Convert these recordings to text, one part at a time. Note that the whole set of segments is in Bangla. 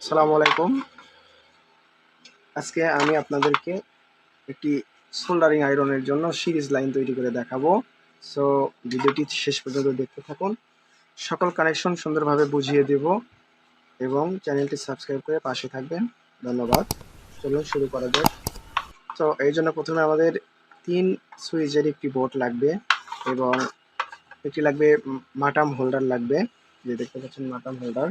আসসালামু আলাইকুম। আজকে আমি আপনাদেরকে একটি সোল্ডারিং আয়রনের জন্য সিরিজ লাইন তৈরি করে দেখাবো। সো ভিডিওটি শেষ পর্যন্ত দেখতে থাকুন। সকল কানেকশন সুন্দরভাবে বুঝিয়ে দেব এবং চ্যানেলটি সাবস্ক্রাইব করে পাশে থাকবেন। ধন্যবাদ। চলুন শুরু করা যাক। তো এই জন্য প্রথমে আমাদের 3 সুইচের একটি বোর্ড লাগবে এবং একটি লাগবে মাটাম হোল্ডার লাগবে, যে দেখতে পাচ্ছেন মাটাম হোল্ডার।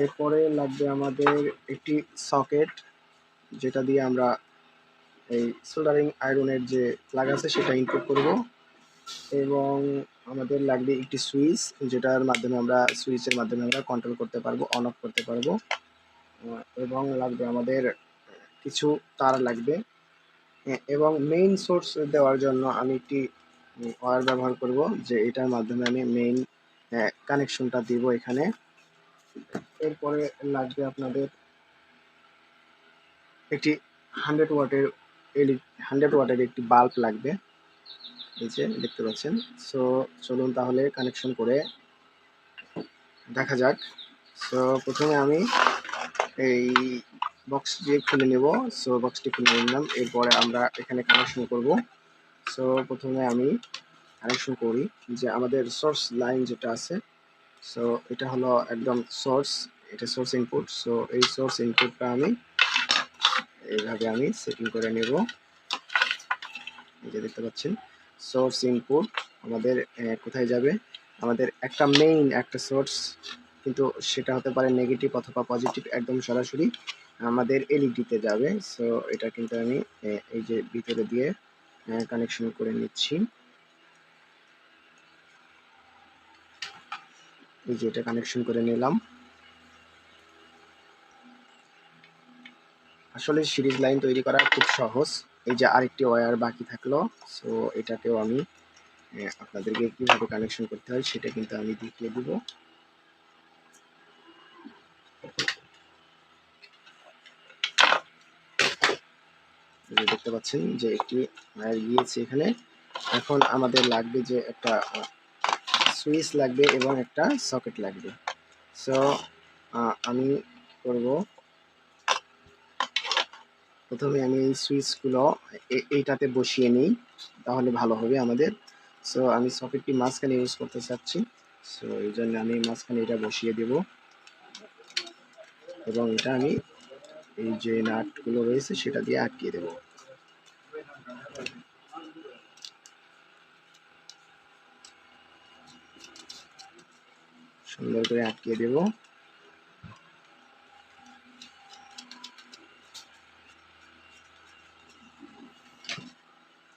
এরপরে লাগবে আমাদের একটি সকেট, যেটা দিয়ে আমরা এই সোল্ডারিং আয়রনের যে প্লাগ আছে সেটা ইনপুট করব। এবং আমাদের লাগবে একটি সুইচ, যেটার মাধ্যমে আমরা কন্ট্রোল করতে পারবো, অন অফ করতে পারবো। এবং লাগবে আমাদের কিছু তার লাগবে। এবং মেইন সোর্স দেওয়ার জন্য আমি একটি ওয়্যার ব্যবহার করব, যে এটার মাধ্যমে আমি মেইন কানেকশনটা দিব এখানে। এরপরে লাগবে আপনাদের একটি 100 ওয়াটের একটি বাল্ব লাগবে, এই যে দেখতে পাচ্ছেন। সো চলুন তাহলে কানেকশন করে দেখা যাক। সো প্রথমে আমি এই বক্সটি খুলে নেব। সো বক্সটি খুলে নিলাম, এরপরে আমরা এখানে কানেকশন করব। সো প্রথমে আমি কানেকশন করি যে আমাদের সোর্স লাইন যেটা আছে। সো এটা হলো একদম সোর্স, এটা সোর্স ইনপুট। সো এই সোর্স ইনপুটটা আমি এইভাবে সেটিং করে নেব, এই যে দেখতে পাচ্ছেন। সোর্স ইনপুট আমাদের কোথায় যাবে? আমাদের একটা মেইন একটা সোর্স, কিন্তু সেটা হতে পারে নেগেটিভ অথবা পজিটিভ, একদম সরাসরি আমাদের এলইডিতে যাবে। সো এটা কিন্তু আমি এই যে ভিতরে দিয়ে কানেকশন করে নিচ্ছি, এই যে এটা কানেকশন করে নিলাম। আসলে সিরিজ লাইন তৈরি করা খুব সহজ। এই যে আরেকটি ওয়্যার বাকি থাকলো, সো এটাকেও আমি আপনাদেরকে কিভাবে কানেকশন করতে হয় সেটা কিন্তু আমি দেখিয়ে দিব। দেখতে পাচ্ছেন যে একটি ওয়্যার গিয়েছে এখানে। এখন আমাদের লাগবে যে একটা সুইচ লাগবে এবং একটা সকেট লাগবে। সো আমি করব, প্রথমে আমি এই সুইচগুলো এইটাতে বসিয়ে নিই, তাহলে ভালো হবে আমাদের। সো আমি সকেটটি মাঝখানে ইউজ করতে চাচ্ছি। সো এই জন্য আমি মাঝখানে এটা বসিয়ে দেব এবং এটা আমি এই যে নাটগুলো রয়েছে সেটা দিয়ে আটকিয়ে দেব। সুন্দর করে আটকিয়ে দেব।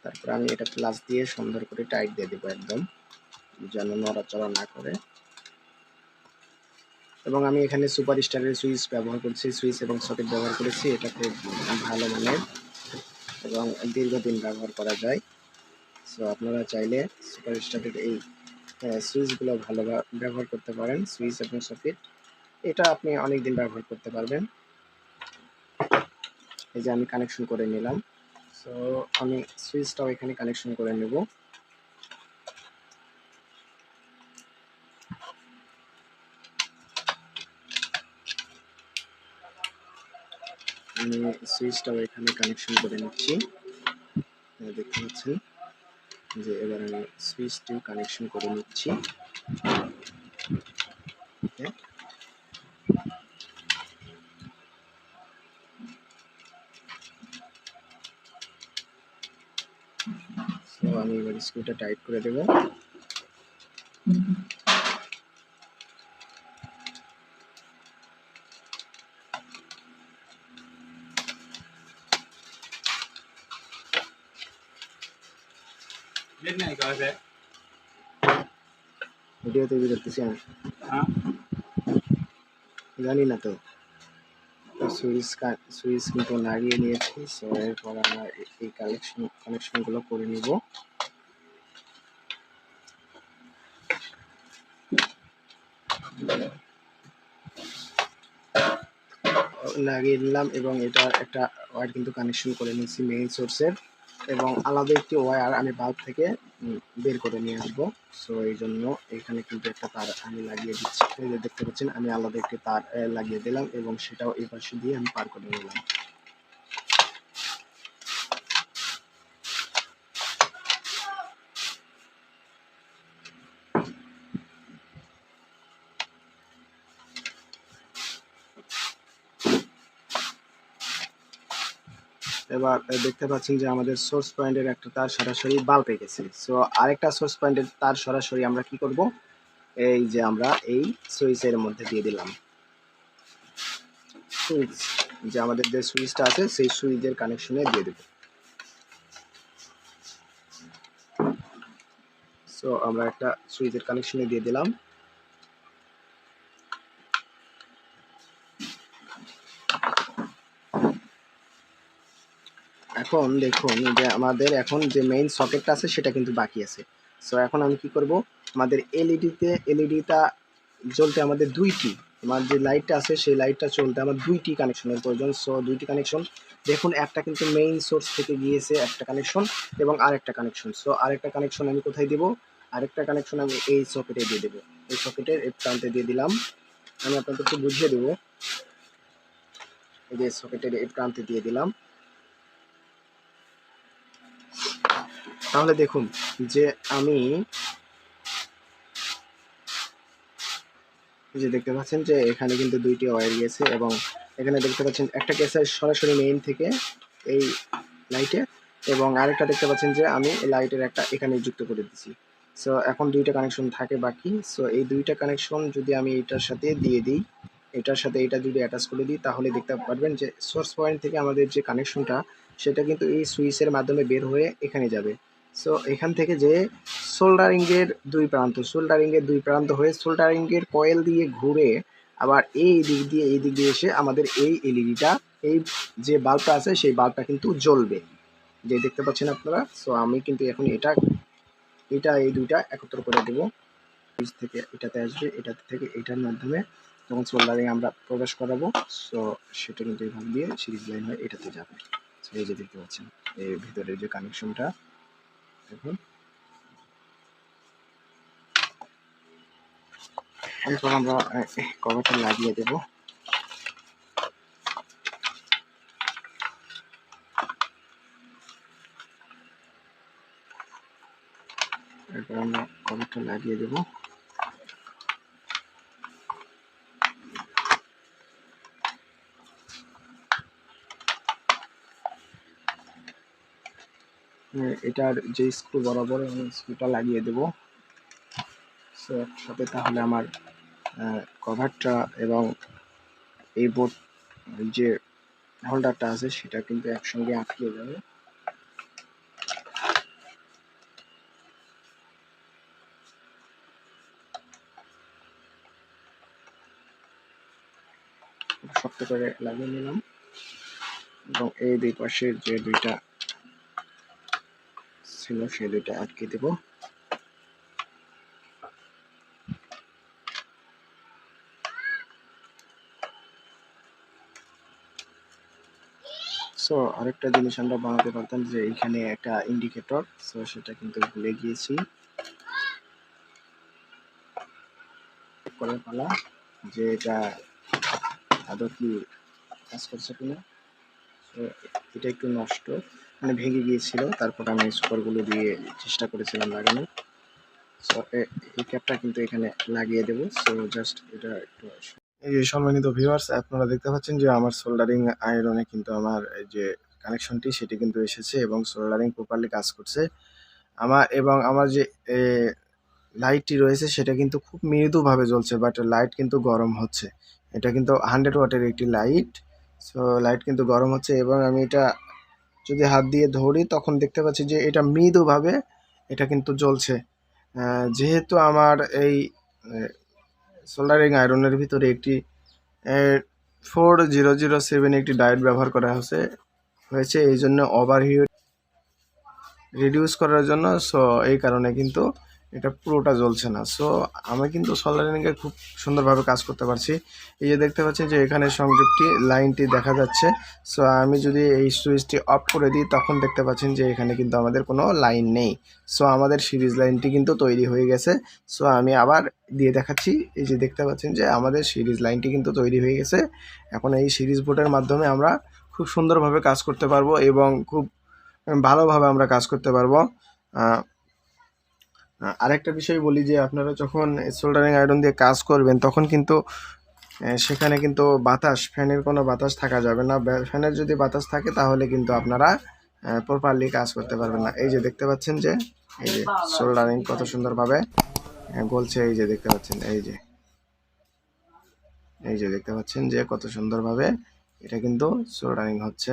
তারপর আমি এটা প্লাস দিয়ে সুন্দর করে টাইট দিয়ে দেবো, একদম যেন নড়াচড়া না করে। এবং আমি এখানে সুপার স্টারের সুইচ ব্যবহার করছি, সুইচ এবং সকেট ব্যবহার করেছি। এটা খুব ভালো মানের এবং দীর্ঘদিন ব্যবহার করা যায়। সো আপনারা চাইলে সুপার স্টারের এই সুইচগুলো ভালো ব্যবহার করতে পারেন। সুইচ এবং সকেট এটা আপনি অনেক দিন ব্যবহার করতে পারবেন। এই যে আমি কানেকশন করে নিলাম। সো আমি সুইচটাও এখানে কানেকশন করে নেব। আমি সুইচটাও এখানে কানেকশন করে নিচ্ছি, দেখতে পাচ্ছেন যে এবার আমি সুইচটিও কানেকশন করে নিচ্ছি। তো আমি এবার স্ক্রুটা টাইট করে দেব। ভিডিও তৈরি করতেছি আমি, জানি না তো। সুইচ কিন্তু লাগিয়ে নিয়েছি। সো এরপর আমরা এই কানেকশনগুলো করে নিব। লাগিয়ে নিলাম এবং এটা একটা ওয়্যার কিন্তু কানেকশন করে নিয়েছি মেইন সোর্সের, এবং আলাদা একটি ওয়্যার আমি বাল্ব থেকে বের করে নিয়ে আসবো। সো এই জন্য এখানে কিন্তু একটা তার আমি লাগিয়ে দিচ্ছি। এই যে দেখতে পাচ্ছেন আমি আলাদা একটি তার লাগিয়ে দিলাম এবং সেটাও এই পাশে দিয়ে আমি পার করে নিলাম। এবার দেখতে পাচ্ছেন যে আমাদের সোর্স পয়েন্টের একটা তার সরাসরি বাল্বে গেছে। সো আরেকটা সোর্স পয়েন্টের তার সরাসরি আমরা কি করব, এই যে আমরা এই সুইচের মধ্যে দিয়ে দিলাম। সুইচ যে আমাদের যে সুইচটা আছে সেই সুইচের কানেকশনে দিয়ে দেব। সো আমরা একটা সুইচের কানেকশনে দিয়ে দিলাম। এখন দেখুন যে আমাদের এখন যে মেইন সকেটটা আছে সেটা কিন্তু বাকি আছে। সো এখন আমি কি করব, আমাদের এলইডিটা জ্বলতে আমাদের দুইটি, আমার যে লাইটটা আছে সেই লাইটটা চলতে আমার দুইটি কানেকশনের প্রয়োজন। সো দুইটি কানেকশন দেখুন, একটা কিন্তু মেইন সোর্স থেকে গিয়েছে একটা কানেকশন এবং আরেকটা কানেকশন। সো আরেকটা কানেকশন আমি কোথায় দেব, আরেকটা কানেকশন আমি এই সকেটে দিয়ে দেবো। এই সকেটের এই প্রান্তে দিয়ে দিলাম। আমি আপনাদেরকে বুঝিয়ে দেবো, এই যে সকেটের এই প্রান্তে দিয়ে দিলাম। তাহলে দেখুন যে আমি যে দেখতে পাচ্ছেন যে এখানে কিন্তু দুইটি ওয়্যার গিয়েছে এবং এখানে দেখতে পাচ্ছেন একটা গেছে সরাসরি মেইন থেকে এই লাইটে এবং আরেকটা দেখতে পাচ্ছেন যে আমি লাইটের একটা এখানে যুক্ত করে দিচ্ছি। সো এখন দুইটা কানেকশন থাকে বাকি। সো এই দুইটা কানেকশন যদি আমি এটার সাথে দিয়ে দিই, এটার সাথে এটা যদি অ্যাটাচ করে দিই, তাহলে দেখতে পারবেন যে সোর্স পয়েন্ট থেকে আমাদের যে কানেকশনটা সেটা কিন্তু এই সুইচের মাধ্যমে বের হয়ে এখানে যাবে। সো এখান থেকে যে সোল্ডারিংয়ের দুই প্রান্ত হয়ে সোল্ডারিংয়ের কয়েল দিয়ে ঘুরে আবার এই দিক দিয়ে এসে আমাদের এই এলইডিটা, এই যে বাল্বটা আছে সেই বাল্বটা কিন্তু জ্বলবে, যে দেখতে পাচ্ছেন আপনারা। সো আমি কিন্তু এখন এটা এই দুইটা একত্র করে দেবো। সুইচ থেকে এটাতে আসবে, এটাতে থেকে এটার মাধ্যমে যখন সোল্ডারিং আমরা প্রবেশ করাবো, সো সেটা কিন্তু এখান দিয়ে সিরিজ লাইন হয়ে এটাতে যাবে। এই যে দেখতে পাচ্ছেন এর ভিতরে যে কানেকশনটা, দেখুন। এরপর আমরা কভারটা লাগিয়ে দেব। এরপর আমরা কভারটা লাগিয়ে দেব। এটার যে স্ক্রু বরাবর আমি স্ক্রুটা লাগিয়ে দেব। সো একসাথে তাহলে আমার কভারটা এবং এই বোর্ড যে হোল্ডারটা আছে সেটা কিন্তু একসঙ্গে আটকে যাবে। শক্ত করে লাগিয়ে নিলাম এবং এই দুই পাশের যে দুইটা ছিল সেই দুইটা আটকে দেব। সো আরেকটা জিনিস আমরা বানাতে পারতাম যে এখানে একটা ইন্ডিকেটর, সো সেটা কিন্তু ভুলে গিয়েছি। করার পালা যে এটা আদৌ কি কাজ করছে কিনা। তো এটা একটু নষ্ট, মানে ভেঙে গিয়েছিল, তারপর আমি স্কোরগুলো দিয়ে চেষ্টা করেছিলাম লাগানো। সো এই ক্যাপটা কিন্তু এখানে লাগিয়ে দেবো। সো জাস্ট এটা একটু, এই সম্মানিত ভিউয়ার্স, আপনারা দেখতে পাচ্ছেন যে আমার সোল্ডারিং আয়রনে কিন্তু আমার এই যে কানেকশনটি সেটি কিন্তু এসেছে এবং সোল্ডারিং প্রপারলি কাজ করছে। আমার যে লাইটটি রয়েছে সেটা কিন্তু খুব মৃদুভাবে জ্বলছে, বাট লাইট কিন্তু গরম হচ্ছে। এটা কিন্তু 100 ওয়াটের একটি লাইট। সো লাইট কিন্তু গরম হচ্ছে এবং আমি এটা যদি হাত দিয়ে ধরি তখন দেখতে পাচ্ছি যে এটা মৃদুভাবে এটা কিন্তু জ্বলছে। যেহেতু আমার এই সোল্ডারিং আয়রনের ভিতরে একটি 4007 একটি ডায়োড ব্যবহার করা হয়েছে এই জন্য ওভারহিট রিডিউস করার জন্য। সো এই কারণে কিন্তু এটা পুরোটা জ্বলছে না। সো আমি কিন্তু সোল্ডারিংয়ে খুব সুন্দরভাবে কাজ করতে পারছি। এই যে দেখতে পাচ্ছেন যে এখানে সংযোগটি লাইনটি দেখা যাচ্ছে। সো আমি যদি এই সুইচটি অফ করে দিই তখন দেখতে পাচ্ছেন যে এখানে কিন্তু আমাদের কোনো লাইন নেই। সো আমাদের সিরিজ লাইনটি কিন্তু তৈরি হয়ে গেছে। সো আমি আবার দিয়ে দেখাচ্ছি। এই যে দেখতে পাচ্ছেন যে আমাদের সিরিজ লাইনটি কিন্তু তৈরি হয়ে গেছে। এখন এই সিরিজ বোর্ডের মাধ্যমে আমরা খুব সুন্দরভাবে কাজ করতে পারবো এবং খুব ভালোভাবে আমরা কাজ করতে পারবো। আরেকটা বিষয় বলি যে আপনারা যখন সোল্ডারিং আয়রন দিয়ে কাজ করবেন তখন কিন্তু সেখানে কিন্তু ফ্যানের কোনো বাতাস থাকা যাবে না। ফ্যানের যদি বাতাস থাকে তাহলে কিন্তু আপনারা প্রপারলি কাজ করতে পারবেন না। এই যে দেখতে পাচ্ছেন যে এই যে সোল্ডারিং কত সুন্দরভাবে গলছে। এই যে দেখতে পাচ্ছেন এই যে দেখতে পাচ্ছেন যে কত সুন্দরভাবে এটা কিন্তু সোল্ডারিং হচ্ছে।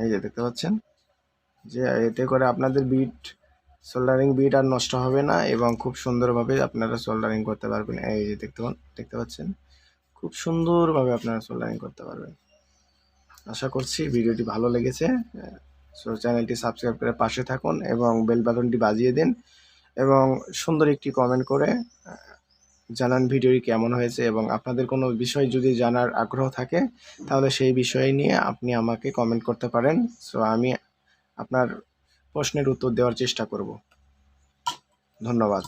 এই যে দেখতে পাচ্ছেন যে এতে করে আপনাদের সোল্ডারিং বিট আর নষ্ট হবে না এবং খুব সুন্দরভাবে আপনারা সোল্ডারিং করতে পারবেন। এই যে দেখতে পাচ্ছেন খুব সুন্দরভাবে আপনারা সোল্ডারিং করতে পারবেন। আশা করছি ভিডিওটি ভালো লেগেছে। সো চ্যানেলটি সাবস্ক্রাইব করে পাশে থাকুন এবং বেল বাটনটি বাজিয়ে দিন এবং সুন্দর একটি কমেন্ট করে জানান ভিডিওটি কেমন হয়েছে এবং আপনাদের কোনো বিষয় যদি জানার আগ্রহ থাকে তাহলে সেই বিষয় নিয়ে আপনি আমাকে কমেন্ট করতে পারেন। সো আমি আপনার প্রশ্নের উত্তর দেওয়ার চেষ্টা করব। ধন্যবাদ।